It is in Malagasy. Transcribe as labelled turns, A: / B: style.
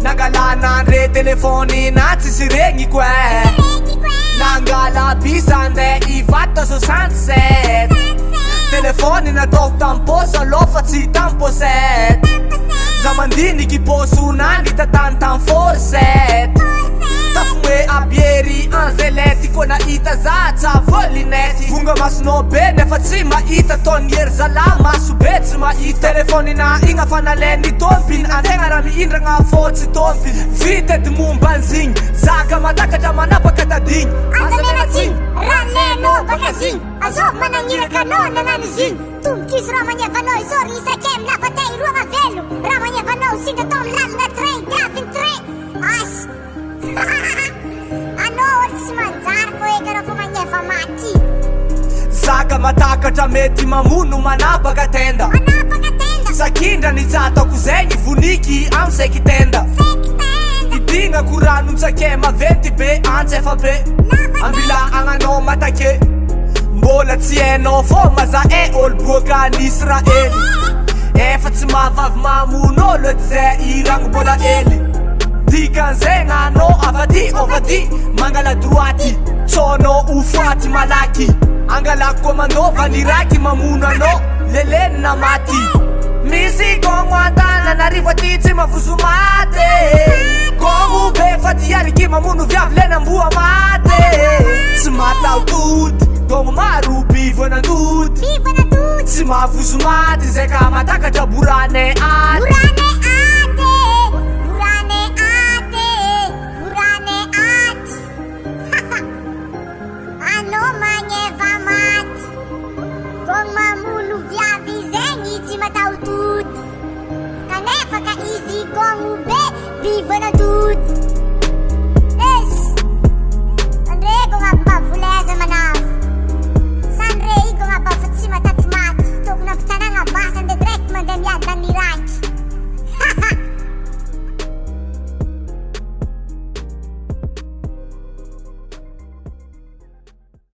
A: Nangalana andre telefoni na tsisy regniko Nangala bisande ivata 67 Telefoni nataoko tamposa alofa tsy tamposet Za mandiniky posonany tatany tam forset Tafoe abiery anzelety Ko nahita za tsa volinety Vonga masonao be nefa tsy mahita Tony ery zala maso be tsy mahita Telefoni na igna fanaleny tompiny Antegna raha mihindragna fotsy tompiny Vitedy momba anzigny Zaka matakatra manapaka tadigny
B: Azalena tsigny raha lenao baka zigny Azobo managniraka anao nagnano zigny Tombokisy raha magnevanao Izao risaka minafatay roa mavelo Raha magnevanao singa tao milalina train Gaviny train Asy Anao olo tsy manjary fô eka raha fô magneva maty
A: Zaka matakatra mety mamono manapaka tenda Sakindra ny tsatako zegny voniky am seky tenda Idinga korano tsake maventy be antsefa be Ambila agnanao matake Mbola tsy hainao fô maza olo boaka an'Israely Efa tsy mahavavy mamono olo zay iragno mbola hely Dikan'zay gnanao avady Mangala droity Tsono ufaty malaky Angalako komando vaniraky mamono anao Leleny na maty Misy gogno antana narivo aty tsy mavozo maty Gogno be fa diariky mamono viavy lena amboa maty Tsy mataotody Gogno maro bivo nandoty Tsy mavozo maty Zay ka matakatra borane aty
B: Anao magneva maty Gogno mamono viavy